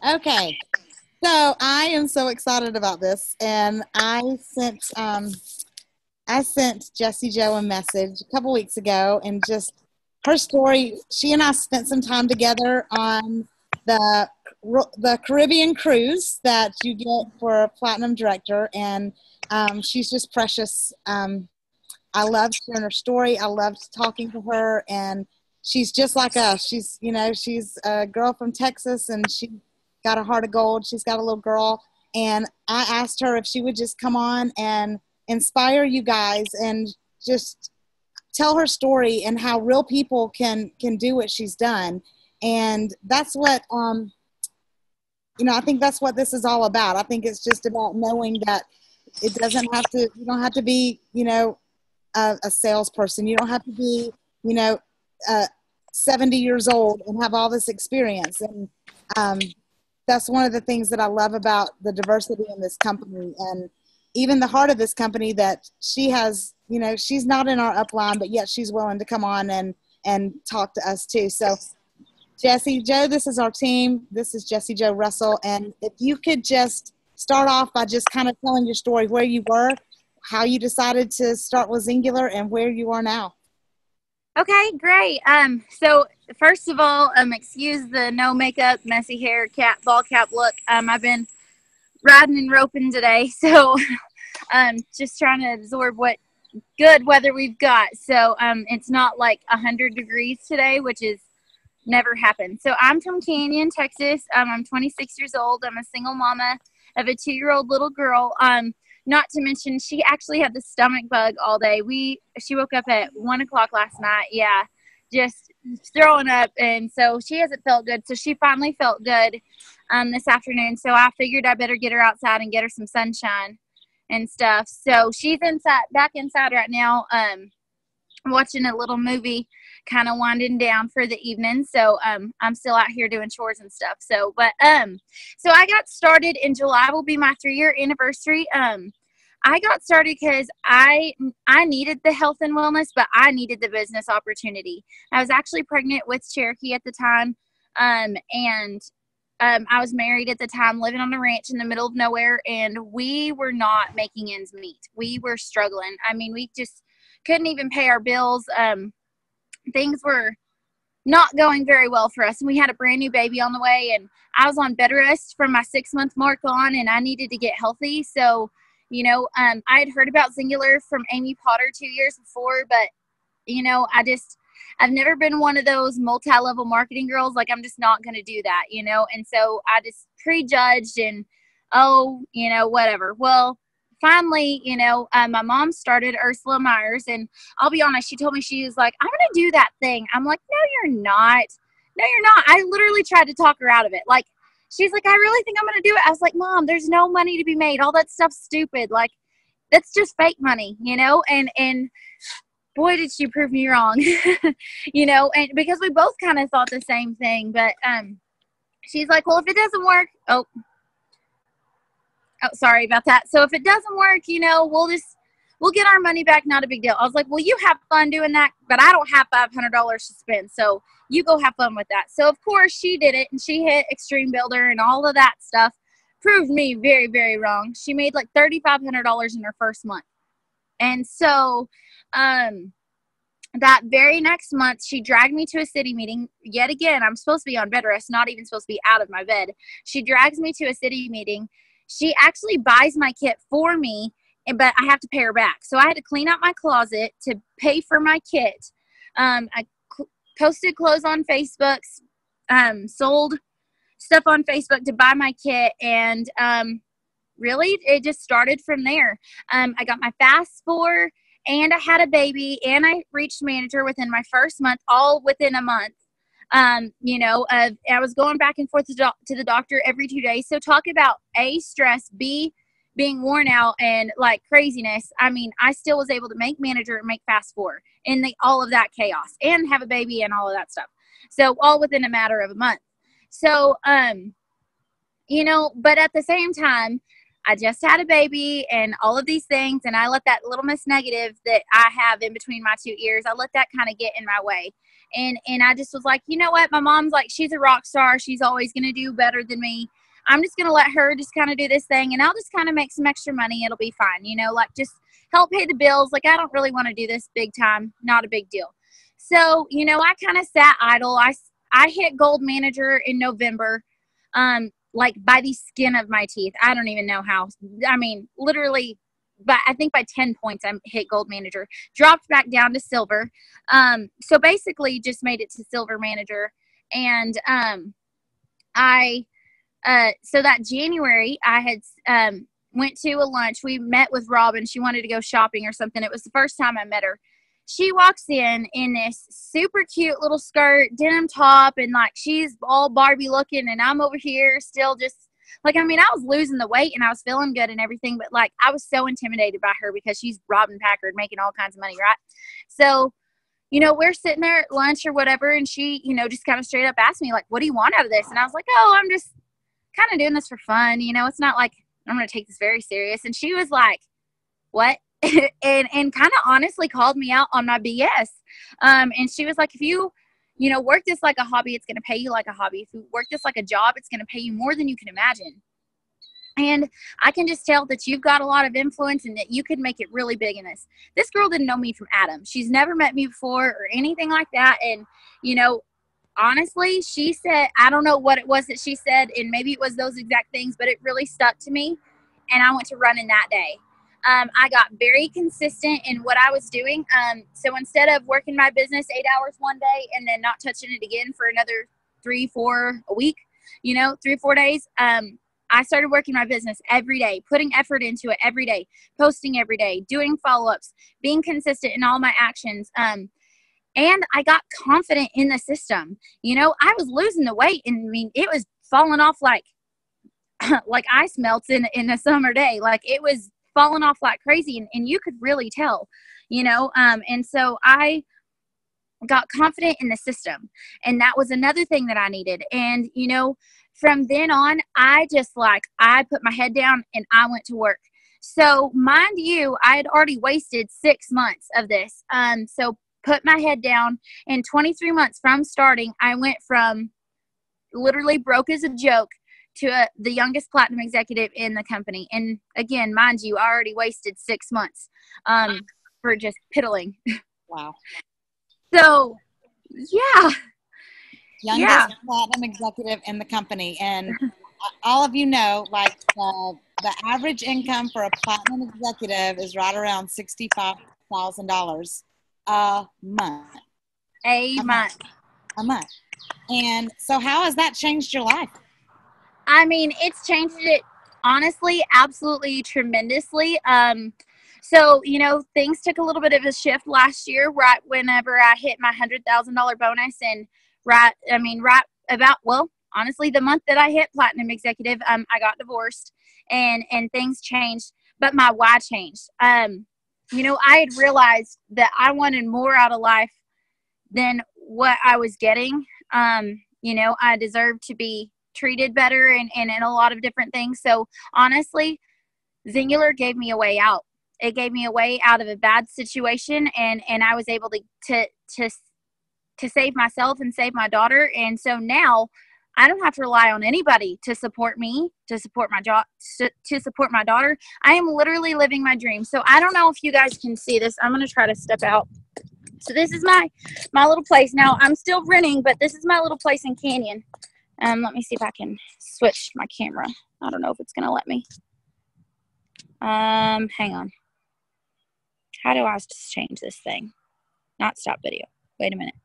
Okay. So I am so excited about this, and I sent Jessie Joe a message a couple weeks ago, and just her story. She and I spent some time together on the the Caribbean cruise that you get for a platinum director, and she's just precious. I loved hearing her story. I loved talking to her, and she's just like us. She's a girl from Texas, and she got a heart of gold. She's got a little girl, and I asked her if she would just come on and inspire you guys and just tell her story and how real people can do what she's done. And that's what I think that's what this is all about. I think it's just about knowing that it doesn't have to. You don't have to be, a salesperson. You don't have to be, you know, 70 years old and have all this experience. And um, that's one of the things that I love about the diversity in this company. And even the heart of this company that she has, she's not in our upline, but yet she's willing to come on and talk to us too. So Jessie Joe, this is our team. This is Jessie Joe Russell. And if you could just start off by just kind of telling your story, where you were, how you decided to start with Zingular, and where you are now. Okay, great. So first of all, excuse the no makeup, messy hair, ball cap look. I've been riding and roping today, so just trying to absorb what good weather we've got. So it's not like 100 degrees today, which is never happened. So I'm from Canyon, Texas. I'm 26 years old. I'm a single mama of a 2-year-old little girl. Not to mention, she actually had the stomach bug all day. She woke up at 1 o'clock last night. Yeah, just throwing up, and so she hasn't felt good. So she finally felt good this afternoon. So I figured I better get her outside and get her some sunshine and stuff. So she's back inside right now, watching a little movie, kind of winding down for the evening. So I'm still out here doing chores and stuff. So I got started in July. Will be my 3-year anniversary. I got started because I needed the health and wellness, but I needed the business opportunity. I was actually pregnant with Cherokee at the time, and I was married at the time, living on a ranch in the middle of nowhere, and we were not making ends meet. We were struggling. I mean, we just couldn't even pay our bills. Things were not going very well for us, and we had a brand new baby on the way, and I was on bed rest from my 6-month mark on, and I needed to get healthy. So I had heard about Zingular from Amy Potter 2 years before, but I've never been one of those multi-level marketing girls. Like, I'm just not going to do that, and so I just prejudged and whatever. Well, finally, my mom started Ursula Myers, and I'll be honest, she told me, she was like, I'm going to do that thing. I'm like, no, you're not. No, you're not. I literally tried to talk her out of it. Like, she's like, I really think I'm going to do it. I was like, Mom, there's no money to be made. All that stuff's stupid. Like, that's just fake money, and boy, did she prove me wrong, and because we both kind of thought the same thing, but she's like, well, if it doesn't work, sorry about that. So if it doesn't work, we'll get our money back. Not a big deal. I was like, well, you have fun doing that, but I don't have $500 to spend. So you go have fun with that. So of course she did it, and she hit Extreme Builder and all of that stuff. Proved me very, very wrong. She made like $3,500 in her first month. And so, that very next month, she dragged me to a city meeting. Yet again, I'm supposed to be on bed rest, not even supposed to be out of my bed. She drags me to a city meeting. She actually buys my kit for me, but I have to pay her back. So I had to clean out my closet to pay for my kit. I posted clothes on Facebook, sold stuff on Facebook to buy my kit, and really, it just started from there. I got my FAST score, and I had a baby, and I reached manager within my first month, all within a month. I was going back and forth to the doctor every 2 days. So talk about A, stress, B, being worn out, and like craziness. I mean, I still was able to make manager and make fast four in all of that chaos and have a baby and all of that stuff. So all within a matter of a month. So, but at the same time, I just had a baby and all of these things, and I let that little miss negative that I have in between my two ears, I let that kind of get in my way. And I just was like, you know what? My mom's like, she's a rock star. She's always going to do better than me. I'm just going to let her just kind of do this thing, and I'll just kind of make some extra money. It'll be fine. You know, like just help pay the bills. Like, I don't really want to do this big time. Not a big deal. So, you know, I kind of sat idle. I hit gold manager in November, like by the skin of my teeth. I don't even know how. I mean, literally, but I think by 10 points I hit gold manager, dropped back down to silver. So basically just made it to silver manager. And so that January I had went to a lunch. We met with Robin. She wanted to go shopping or something. It was the first time I met her. She walks in this super cute little skirt, denim top, and like she's all Barbie looking, and I'm over here still just like, I mean, I was losing the weight and I was feeling good and everything, but like I was so intimidated by her because she's Robin Packard making all kinds of money, right? So, you know, we're sitting there at lunch or whatever, and she, you know, just kind of straight up asked me like, what do you want out of this? And I was like, oh, I'm just kind of doing this for fun. You know, it's not like I'm going to take this very serious. And she was like, what? and kind of honestly called me out on my BS. And she was like, if you know, work this like a hobby, it's going to pay you like a hobby. If you work this like a job, it's going to pay you more than you can imagine. And I can just tell that you've got a lot of influence and that you could make it really big in this. This girl didn't know me from Adam. She's never met me before or anything like that. And, you know, honestly, she said, I don't know what it was that she said, and maybe it was those exact things, but it really stuck to me. And I went to running that day. I got very consistent in what I was doing. So instead of working my business 8 hours one day and then not touching it again for another 3-4 a week, you know, 3 or 4 days, I started working my business every day, putting effort into it every day, posting every day, doing follow-ups, being consistent in all my actions. And I got confident in the system. You know, I was losing the weight, and I mean, it was falling off like ice melts in a summer day. Like, it was falling off like crazy, and you could really tell, you know. And so I got confident in the system, and that was another thing that I needed. And, you know, from then on, I put my head down and I went to work. So mind you, I had already wasted 6 months of this. So put my head down. In 23 months from starting, I went from literally broke as a joke to the youngest platinum executive in the company. And again, mind you, I already wasted 6 months for just piddling. Wow. So, yeah. Youngest platinum executive in the company. And all of you know, like, the average income for a platinum executive is right around $65,000 a month. A month. And so how has that changed your life? I mean, it's changed it, honestly, absolutely tremendously. So, you know, things took a little bit of a shift last year, right whenever I hit my $100,000 bonus, and honestly, the month that I hit platinum executive, I got divorced, and things changed, but my why changed. You know, I had realized that I wanted more out of life than what I was getting. You know, I deserved to be treated better and in a lot of different things. So honestly, Zingular gave me a way out. It gave me a way out of a bad situation, and I was able to save myself and save my daughter. And so now I don't have to rely on anybody to support me, to support my to support my daughter. I am literally living my dream. So I don't know if you guys can see this. I'm going to try to step out. So this is my little place. Now I'm still renting, but this is my little place in Canyon. Let me see if I can switch my camera. I don't know if it's going to let me. Hang on. How do I just change this thing? Not stop video. Wait a minute.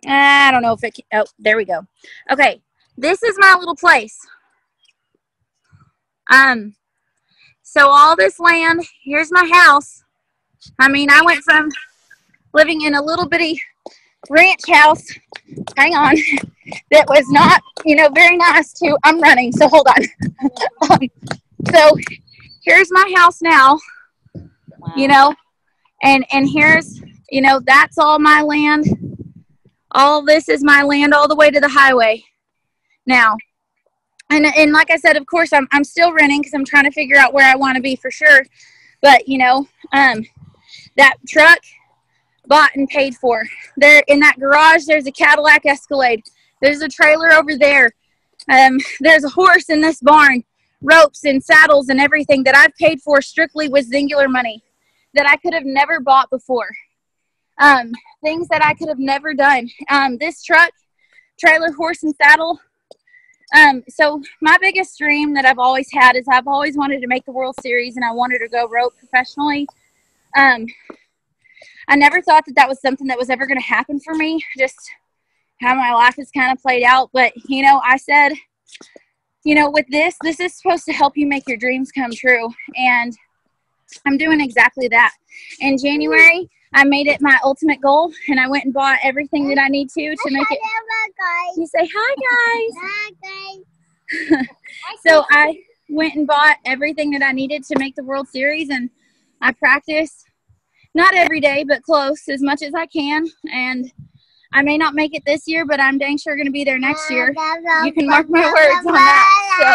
I don't know if it can. Oh, there we go. Okay. This is my little place. So all this land, here's my house. I mean, I went from living in a little bitty ranch house, hang on, that was not, you know, very nice to, I'm running, so hold on. So here's my house now, wow. You know, and here's, you know, that's all my land. All this is my land all the way to the highway now. And like I said, of course, I'm still renting because I'm trying to figure out where I want to be for sure. But, you know, that truck bought and paid for. There in that garage, there's a Cadillac Escalade. There's a trailer over there. There's a horse in this barn, ropes and saddles and everything that I've paid for strictly with Singular money that I could have never bought before. Things that I could have never done. This truck, trailer, horse, and saddle. So my biggest dream that I've always had is I've always wanted to make the World Series, and I wanted to go rope professionally. I never thought that that was something that was ever going to happen for me, just how my life has kind of played out. But, you know, I said, you know, with this is supposed to help you make your dreams come true. And I'm doing exactly that. In January, I made it my ultimate goal, and I went and bought everything that I need to make it. You say, hi, guys. Hi, guys. So I went and bought everything that I needed to make the World Series, and I practice not every day, but close as much as I can. And I may not make it this year, but I'm dang sure going to be there next year. You can mark my words on that. So,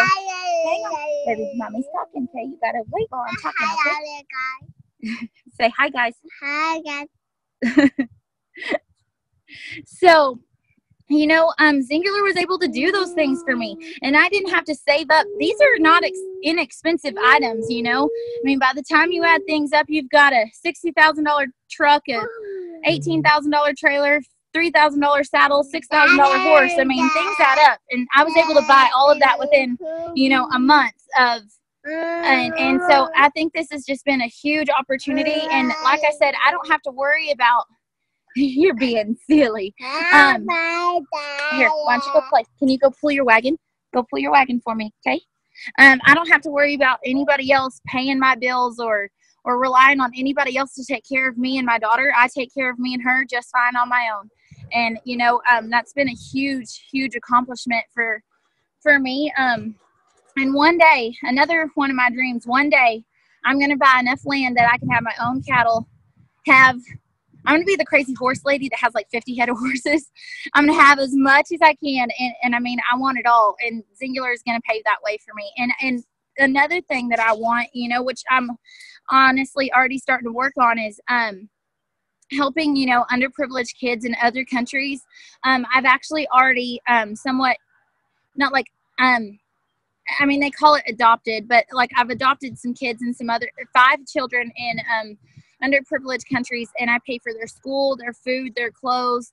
hang on. Baby, mommy's talking, okay? You got to wait while I'm talking, okay? Say hi, guys. Hi, guys. So, you know, Singular was able to do those things for me, and I didn't have to save up. These are not inexpensive items, you know. I mean, by the time you add things up, you've got a $60,000 truck, a $18,000 trailer, $3,000 saddle, $6,000 horse. I mean, things add up, and I was able to buy all of that within, you know, a month of. And so I think this has just been a huge opportunity. And like I said, I don't have to worry about, you're being silly. Here, why don't you go play? Can you go pull your wagon? Go pull your wagon for me, okay? I don't have to worry about anybody else paying my bills or relying on anybody else to take care of me and my daughter. I take care of me and her just fine on my own. And, you know, that's been a huge, huge accomplishment for me. And one day, another one of my dreams, one day I'm going to buy enough land that I can have my own cattle, I'm going to be the crazy horse lady that has like 50 head of horses. I'm going to have as much as I can. And I mean, I want it all. And Singular is going to pave that way for me. And another thing that I want, you know, which I'm honestly already starting to work on is helping, you know, underprivileged kids in other countries. I've actually already somewhat, not like, I mean, they call it adopted, but like I've adopted some kids and some other 5 children in underprivileged countries, and I pay for their school, their food, their clothes,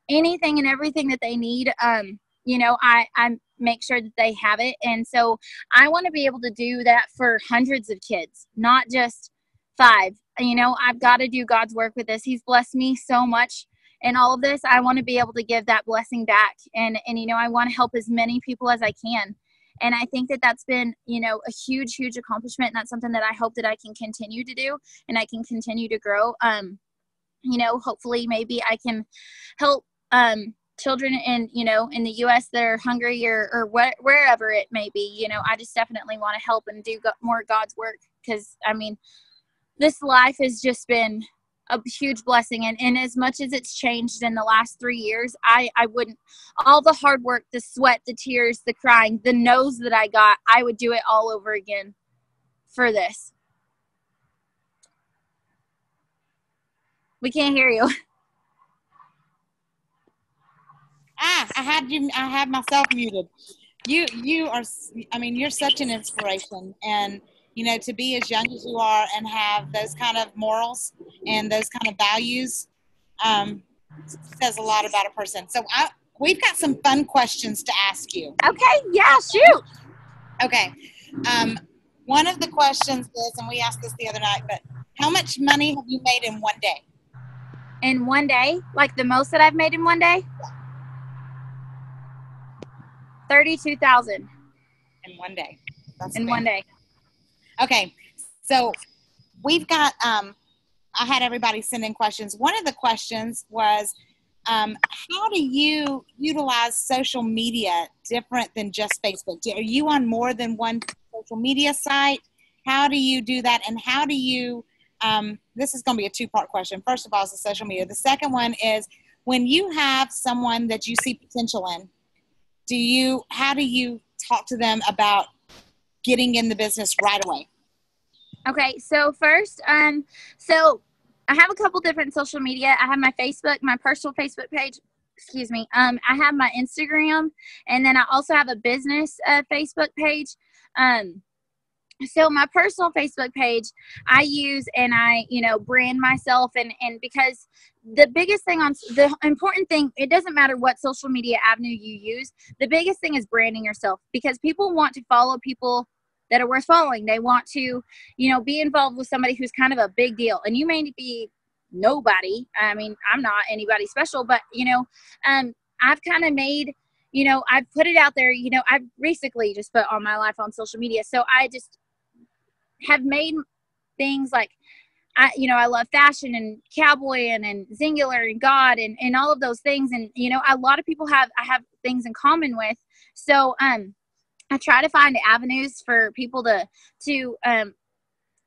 anything and everything that they need. You know, I make sure that they have it. And so I want to be able to do that for hundreds of kids, not just 5. You know, I've got to do God's work with this. He's blessed me so much in all of this. I want to be able to give that blessing back. And you know, I want to help as many people as I can. And I think that that's been, you know, a huge, huge accomplishment. And that's something that I hope that I can continue to do and I can continue to grow. You know, hopefully maybe I can help children in, you know, in the U.S. that are hungry or wherever it may be. You know, I just definitely want to help and do more God's work, because, I mean, this life has just been a huge blessing. And as much as it's changed in the last 3 years, I wouldn't, all the hard work, the sweat, the tears, the crying, the no's that I got, I would do it all over again for this. We can't hear you. I had myself muted. You are, I mean, you're such an inspiration, and you know, to be as young as you are and have those kind of morals and those kind of values says a lot about a person. So we've got some fun questions to ask you. Okay, yeah, shoot. Okay. One of the questions is, and we asked this the other night, but how much money have you made in one day? In one day? Like the most that I've made in one day? $32,000. In one day. That's in one day. Okay, so we've got, I had everybody send in questions. One of the questions was, how do you utilize social media different than just Facebook? Are you on more than one social media site? How do you do that? And how do you, this is going to be a 2-part question. First of all, is the social media. The second one is, when you have someone that you see potential in, how do you talk to them about getting in the business right away? Okay, so first, so I have a couple different social media. I have my Facebook, my personal Facebook page. Excuse me. I have my Instagram, and then I also have a business Facebook page. So my personal Facebook page, I use and I, brand myself, and because the biggest thing the important thing, it doesn't matter what social media avenue you use. The biggest thing is branding yourself, because people want to follow people that are worth following. They want to, be involved with somebody who's kind of a big deal, and you may be nobody. I mean, I'm not anybody special, but, I've kind of made, I've put it out there, I've recently just put all my life on social media. So I just have made things like, I love fashion and cowboy and Singular and God and all of those things. And, a lot of people I have things in common with. So, I try to find avenues for people to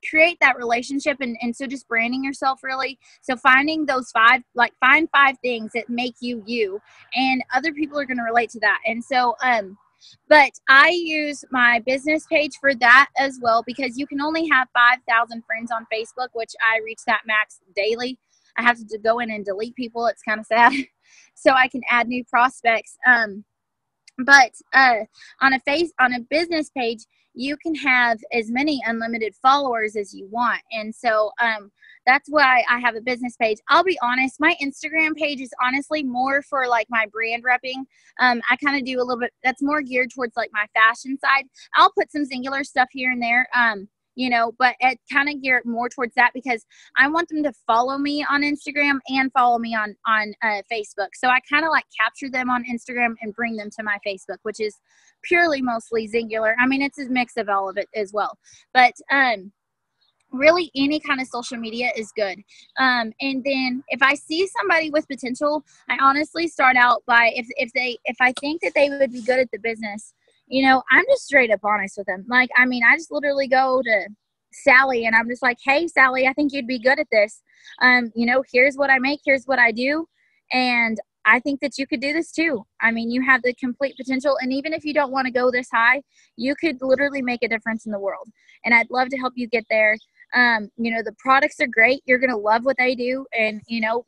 create that relationship. And so just branding yourself, really. So finding those find 5 things that make you, and other people are going to relate to that. And so, but I use my business page for that as well, because you can only have 5,000 friends on Facebook, which I reach that max daily. I have to go in and delete people. It's kind of sad. So I can add new prospects. But on a business page, you can have as many unlimited followers as you want. And so that's why I have a business page. I'll be honest, my Instagram page is honestly more for like my brand repping. I kind of do a little bit, that's more geared towards like my fashion side. I'll put some Singular stuff here and there. But it kind of geared more towards that, because I want them to follow me on Instagram and follow me on Facebook. So I kind of like capture them on Instagram and bring them to my Facebook, which is purely mostly Singular. I mean, it's a mix of all of it as well. But really any kind of social media is good. And then if I see somebody with potential, I honestly start out by if I think that they would be good at the business, I'm just straight up honest with them. Like, I mean, I just literally go to Sally and I'm just like, hey, Sally, I think you'd be good at this. Here's what I make, here's what I do. And I think that you could do this too. I mean, you have the complete potential. And even if you don't want to go this high, you could literally make a difference in the world. And I'd love to help you get there. The products are great. You're going to love what they do. And,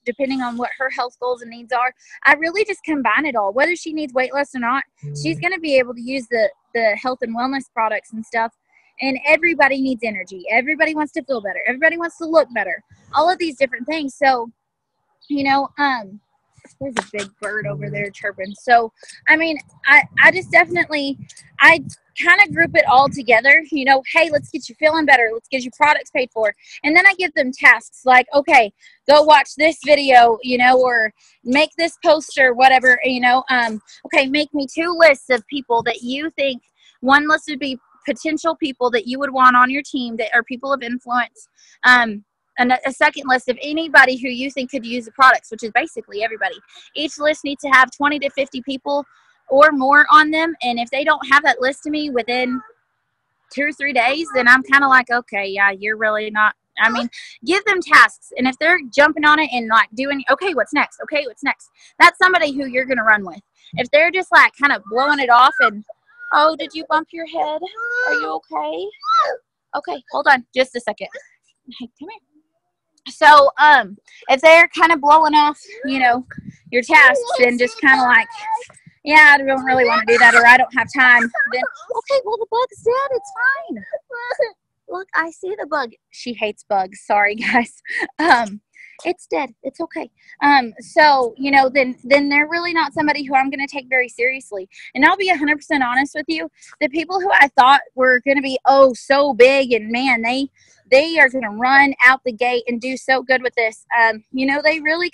depending on what her health goals and needs are, I really just combine it all. Whether she needs weight loss or not, she's going to be able to use the health and wellness products and stuff. And everybody needs energy. Everybody wants to feel better. Everybody wants to look better. All of these different things. So, there's a big bird over there chirping. So, I mean, I just definitely, I kind of group it all together, hey, let's get you feeling better. Let's get your products paid for. And then I give them tasks like, okay, go watch this video, or make this poster, whatever, okay, make me 2 lists of people that you think. One list would be potential people that you would want on your team that are people of influence. And a second list of anybody who you think could use the products, which is basically everybody. Each list needs to have 20 to 50 people or more on them. And if they don't have that list to me within 2 or 3 days, then I'm kind of like, okay, yeah, you're really not. I mean, give them tasks. And if they're jumping on it and like doing, okay, what's next? Okay, what's next? That's somebody who you're going to run with. If they're just like kind of blowing it off and, oh, did you bump your head? Are you okay? Okay, hold on just a second. Hey, come here. So, if they're kind of blowing off, your tasks and just kind of like, yeah, I don't really want to do that, or I don't have time, then, okay, well, the bug's dead. It's fine. Look, I see the bug. She hates bugs. Sorry, guys. It's dead. It's okay. So, then they're really not somebody who I'm going to take very seriously. And I'll be 100% honest with you. The people who I thought were going to be, so big, and man, they are going to run out the gate and do so good with this. They really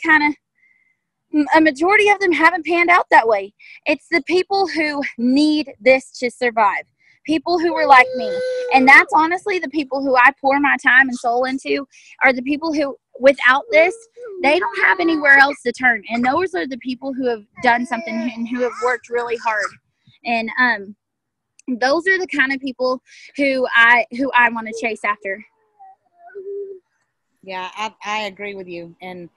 a majority of them haven't panned out that way. It's the people who need this to survive. People who are like me. And that's honestly the people who I pour my time and soul into, are the people who, without this, they don't have anywhere else to turn. And those are the people who have done something and who have worked really hard. And those are the kind of people who I want to chase after. Yeah, I agree with you. And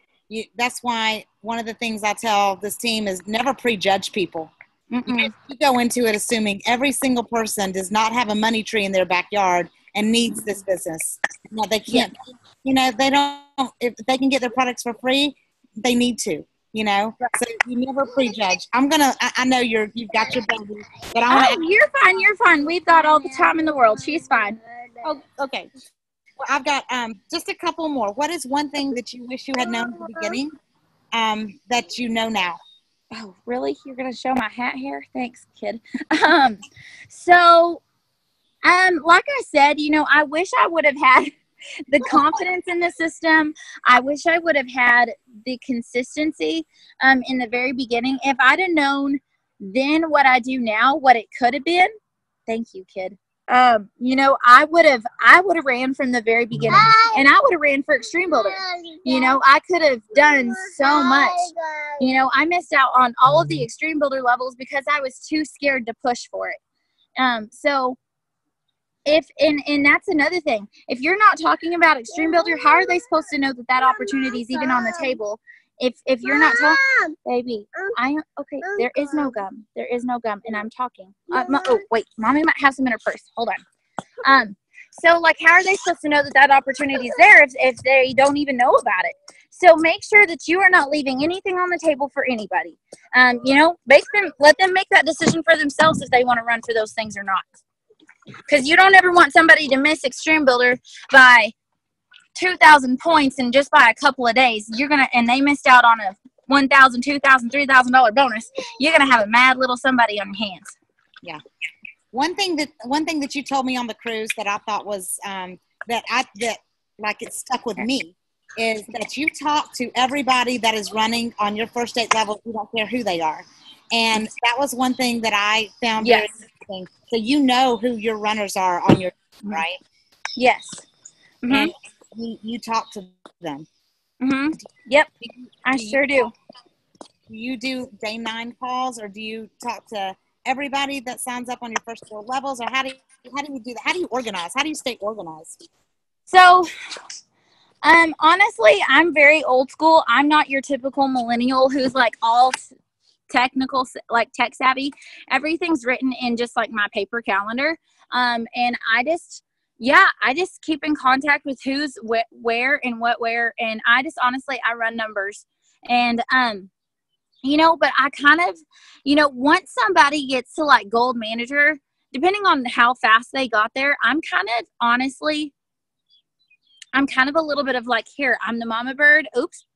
that's why one of the things I tell this team is never prejudge people. You go into it assuming every single person does not have a money tree in their backyard and needs this business. No, they can't, they don't, if they can get their products for free, they need to, so you never prejudge. I know you've got your baby, but I want to. You're fine. We've got all the time in the world. She's fine. Oh, okay. Well, I've got just a couple more. What is one thing that you wish you had known at the beginning that you know now? Oh, really? You're going to show my hat here? Thanks, kid. So, like I said, I wish I would have had the confidence in the system. I wish I would have had the consistency in the very beginning. If I'd have known then what I do now, what it could have been. Thank you, kid. I would have ran from the very beginning, and I would have ran for Extreme Builder. I could have done so much. I missed out on all of the Extreme Builder levels because I was too scared to push for it. So and that's another thing. If you're not talking about Extreme Builder, how are they supposed to know that opportunity is even on the table? If you're not talking, baby, okay. There is no gum. There is no gum, and I'm talking. Wait, mommy might have some in her purse. Hold on. So like, how are they supposed to know that opportunity is there if they don't even know about it? So make sure that you are not leaving anything on the table for anybody. Let them make that decision for themselves if they want to run for those things or not. Because you don't ever want somebody to miss Extreme Builder by 2,000 points and just by a couple of days. And they missed out on a $1,000, $2,000, $3,000 bonus. You're gonna have a mad little somebody on your hands. Yeah. One thing that you told me on the cruise that I thought was that it stuck with me is that you talk to everybody that is running on your first 8 level. You don't care who they are, and that was one thing that I found very interesting. So you know who your runners are on your team, right? Yes. Mm-hmm. And you talk to them. Mm-hmm. Yep. I sure do. Do you do day 9 calls, or do you talk to everybody that signs up on your first 4 levels, or how do you do that? How do you organize? How do you stay organized? So, honestly, I'm very old school. I'm not your typical millennial who's like all technical, like tech savvy. Everything's written in just like my paper calendar. And I just keep in contact with who's where and what where. And I just honestly, I run numbers. And, but I kind of, once somebody gets to like gold manager, depending on how fast they got there, I'm kind of a little bit of like, here, I'm the mama bird. Oops.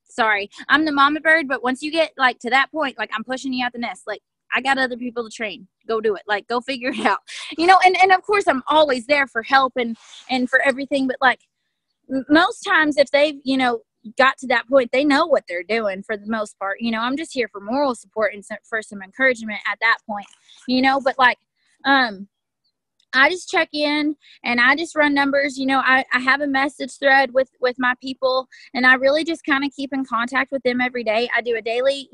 Sorry. I'm the mama bird. But once you get like to that point, like I'm pushing you out the nest, like I got other people to train. Go do it. Like, go figure it out, and of course I'm always there for help and for everything. But like most times if they've, got to that point, they know what they're doing for the most part. I'm just here for moral support and for some encouragement at that point, but like, I just check in and I just run numbers. I have a message thread with my people, and I really just kind of keep in contact with them every day. I do a daily,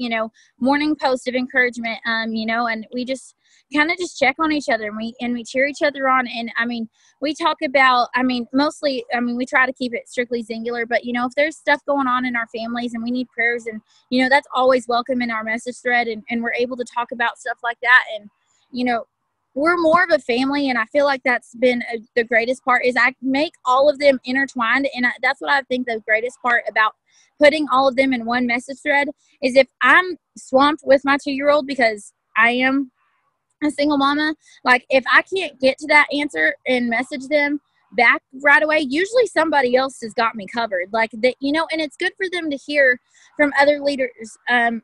morning post of encouragement, and we just kind of just check on each other and we cheer each other on. And we talk about, mostly, we try to keep it strictly singular, but if there's stuff going on in our families and we need prayers, and, that's always welcome in our message thread, and we're able to talk about stuff like that. And, we're more of a family, and I feel like that's been the greatest part is I make all of them intertwined, and that's what I think the greatest part about putting all of them in one message thread is if I'm swamped with my 2-year-old because I am a single mama, like if I can't get to that answer and message them back right away, usually somebody else has got me covered, like that, and it's good for them to hear from other leaders on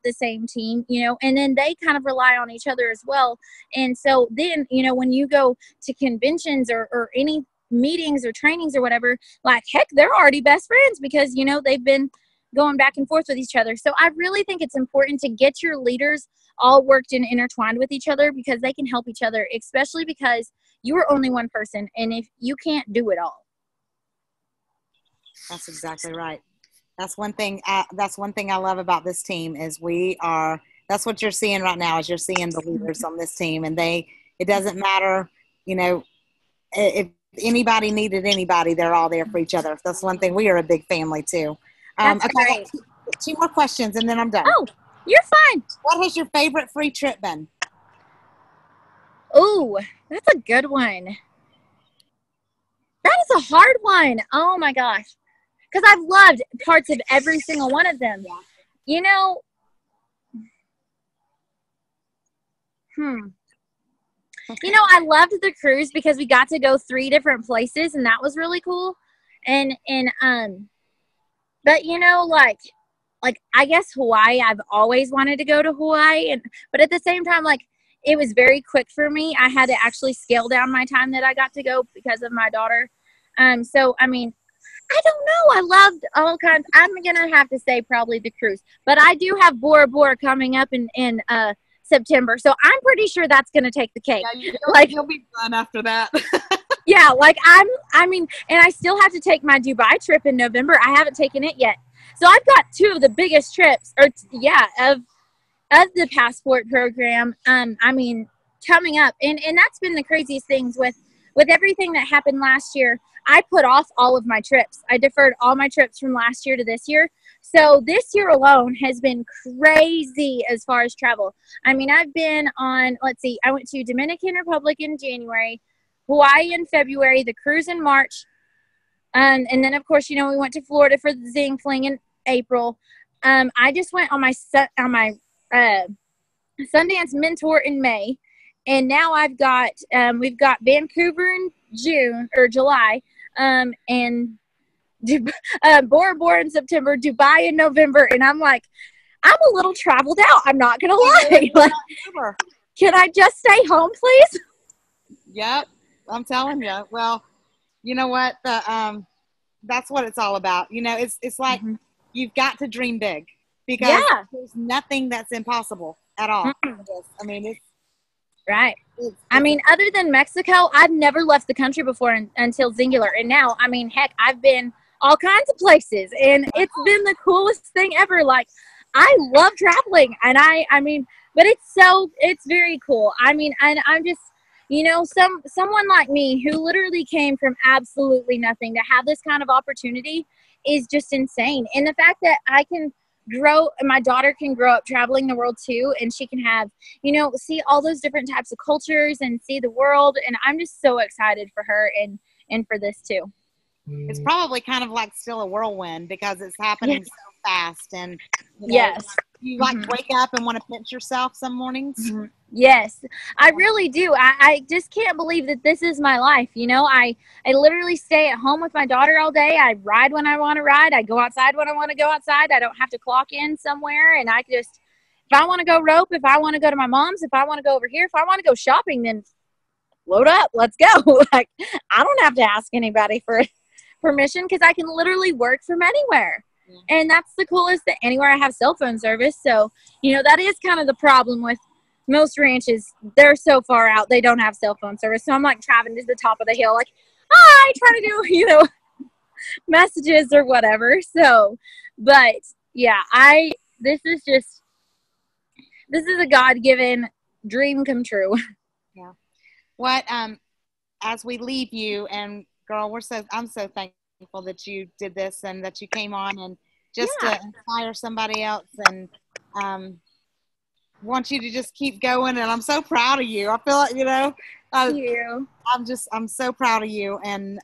the same team, and then they kind of rely on each other as well. And so then, when you go to conventions or any meetings or trainings or whatever, like heck, they're already best friends because they've been going back and forth with each other. So I really think it's important to get your leaders all worked and intertwined with each other because they can help each other, especially because you are only one person, and if you can't do it all. That's exactly right. That's one thing I love about this team is that's what you're seeing right now is you're seeing the leaders on this team, and it doesn't matter, if anybody needed anybody, they're all there for each other. That's one thing. We are a big family too. That's great. 2 more questions and then I'm done. Oh, you're fine. What has your favorite free trip been? Oh, that's a good one. That is a hard one. Oh my gosh. Because I've loved parts of every single one of them. Yeah. You know, I loved the cruise because we got to go 3 different places, and that was really cool. But like I guess Hawaii, I've always wanted to go to Hawaii, but at the same time, like, it was very quick for me. I had to actually scale down my time that I got to go because of my daughter. So I mean, I don't know. I loved all kinds. I'm gonna have to say probably the cruise, but I do have Bora Bora coming up in September, so I'm pretty sure that's gonna take the cake. Yeah, you'll be fun after that. Yeah, like and I still have to take my Dubai trip in November. I haven't taken it yet, so I've got 2 of the biggest trips, of the passport program. Coming up, and that's been the craziest things with everything that happened last year. I put off all of my trips. I deferred all my trips from last year to this year. So this year alone has been crazy as far as travel. I mean, I've been on, I went to Dominican Republic in January, Hawaii in February, the cruise in March. And then, of course, we went to Florida for the Zing Fling in April. I just went on my Sundance Mentor in May. And now we've got Vancouver in June or July, and Bora Bora in September, Dubai in November, and I'm like, I'm a little traveled out. I'm not gonna lie. Like, can I just stay home, please? Yep, I'm telling you. Well, you know what? That's what it's all about. It's like you've got to dream big because there's nothing that's impossible at all. I mean, it's right. I mean, other than Mexico, I've never left the country before until Singular. And now, I mean, heck, I've been all kinds of places, and it's been the coolest thing ever. Like, I love traveling, and I mean, but it's very cool. I mean, and I'm just, someone like me who literally came from absolutely nothing to have this kind of opportunity is just insane. And the fact that I can my daughter can grow up traveling the world too, and she can have, see all those different types of cultures and see the world, and I'm just so excited for her and for this too. It's probably kind of like still a whirlwind because it's happening so fast, and yes, you like wake up and want to pinch yourself some mornings. Yes, I really do. I just can't believe that this is my life. I literally stay at home with my daughter all day. I ride when I want to ride. I go outside when I want to go outside. I don't have to clock in somewhere. And if I want to go rope, if I want to go to my mom's, if I want to go over here, if I want to go shopping, then load up. Let's go. Like, I don't have to ask anybody for permission because I can literally work from anywhere. And that's the coolest that anywhere I have cell phone service. So, that is kind of the problem with most ranches. They're so far out, they don't have cell phone service. So I'm like driving to the top of the hill, like, hi, trying to do, messages or whatever. So, but yeah, this is a God-given dream come true. Yeah. What, as we leave you, and girl, I'm so thankful that you did this and that you came on and just to inspire somebody else, and want you to just keep going. And I'm so proud of you. I feel like, Thank you. I'm so proud of you. And,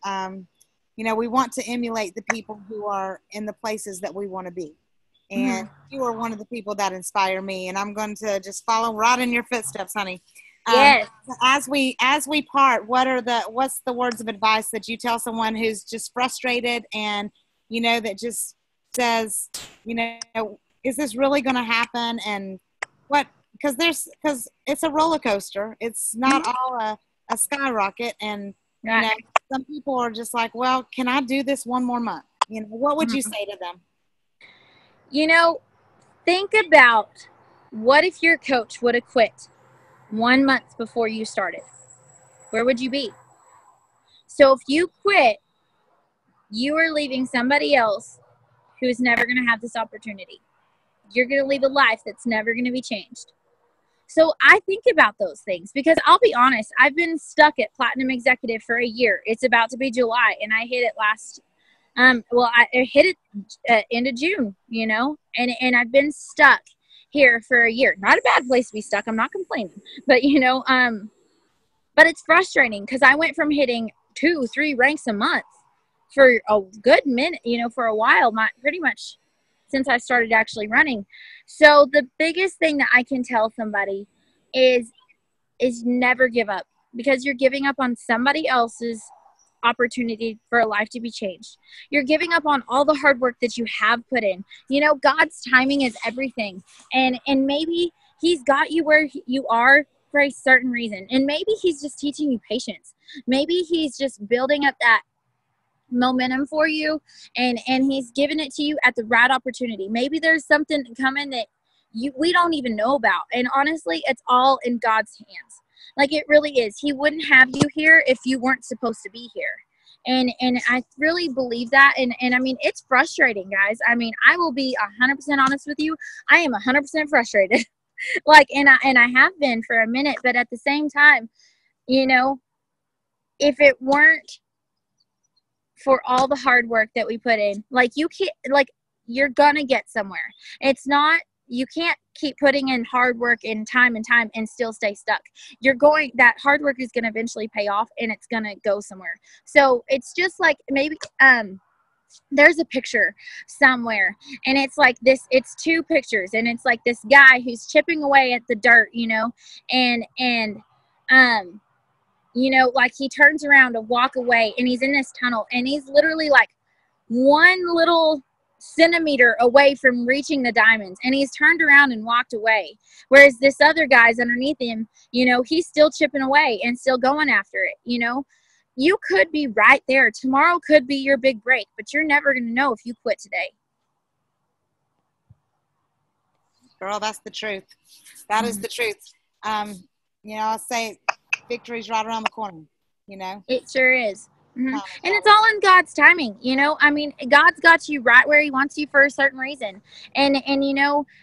we want to emulate the people who are in the places that we want to be. And you are one of the people that inspire me, and I'm going to just follow right in your footsteps, honey. Yes. As we part, what's the words of advice that you tell someone who's just frustrated and, that just says, is this really going to happen? And because it's a roller coaster. It's not all a skyrocket. And, some people are just like, well, can I do this one more month? What would you say to them? Think about, what if your coach would have quit 1 month before you started? Where would you be? So if you quit, you are leaving somebody else who is never going to have this opportunity. You're going to leave a life that's never going to be changed. So I think about those things because I'll be honest, I've been stuck at Platinum Executive for a year. It's about to be July, and I hit it I hit it end of June, and I've been stuck here for a year. Not a bad place to be stuck. I'm not complaining, but but it's frustrating because I went from hitting 2-3 ranks a month for a good minute, for a while, pretty much since I started actually running. So the biggest thing that I can tell somebody is never give up, because you're giving up on somebody else's opportunity for a life to be changed. You're giving up on all the hard work that you have put in. God's timing is everything. And maybe he's got you where you are for a certain reason. And maybe he's just teaching you patience. Maybe he's just building up that momentum for you, and he's giving it to you at the right opportunity. Maybe there's something coming that we don't even know about. And honestly, it's all in God's hands. Like, it really is. He wouldn't have you here if you weren't supposed to be here. And I really believe that. And I mean, it's frustrating, guys. I mean, I will be 100% honest with you. I am 100% frustrated. And I have been for a minute, but at the same time, if it weren't for all the hard work that we put in, you're gonna get somewhere. It's not, you can't keep putting in hard work and time and still stay stuck. That hard work is gonna eventually pay off, and it's gonna go somewhere. So it's just like, maybe there's a picture somewhere, and it's like this, it's 2 pictures, and it's like this guy who's chipping away at the dirt, he turns around to walk away, and he's in this tunnel, and he's literally like 1 little centimeter away from reaching the diamonds, and he's turned around and walked away. Whereas this other guy's underneath him, he's still chipping away and still going after it. You could be right there. Tomorrow could be your big break, but you're never going to know if you quit today. Girl, that's the truth. That is the truth. I'll say victory's right around the corner, It sure is. Mm-hmm. And it's all in God's timing. I mean, God's got you right where he wants you for a certain reason. And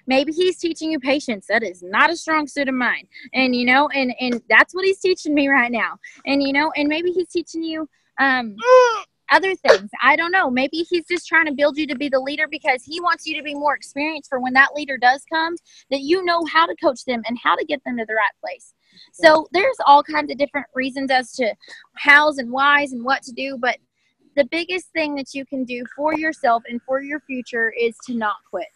maybe he's teaching you patience. That is not a strong suit of mine. And, and that's what he's teaching me right now. And, and maybe he's teaching you, other things. I don't know. Maybe he's just trying to build you to be the leader, because he wants you to be more experienced for when that leader does come, that you know how to coach them and how to get them to the right place. So there's all kinds of different reasons as to hows and whys and what to do. But the biggest thing that you can do for yourself and for your future is to not quit.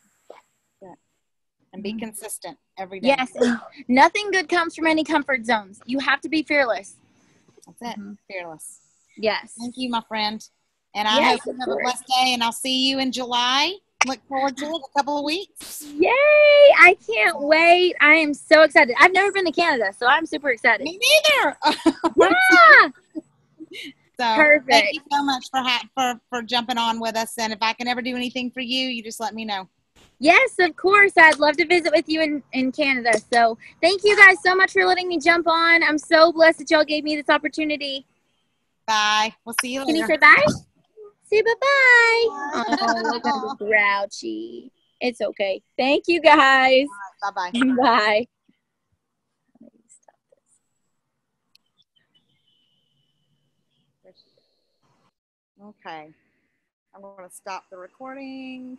And be consistent every day. Yes. And nothing good comes from any comfort zones. You have to be fearless. That's it. Fearless. Yes. Thank you, my friend. And I hope you have a blessed day, and I'll see you in July. Look forward to it, a couple of weeks. Yay! I can't wait. I am so excited. I've never been to Canada, so I'm super excited. Me neither. Yeah. So Perfect. Thank you so much for jumping on with us. And if I can ever do anything for you, you just let me know. Yes, of course. I'd love to visit with you in Canada. So thank you guys so much for letting me jump on. I'm so blessed that y'all gave me this opportunity. Bye. We'll see you later. Can you say bye? Say bye-bye. Oh, look at the grouchy. It's okay. Thank you, guys. Bye-bye. Bye. Okay. I'm going to stop the recording.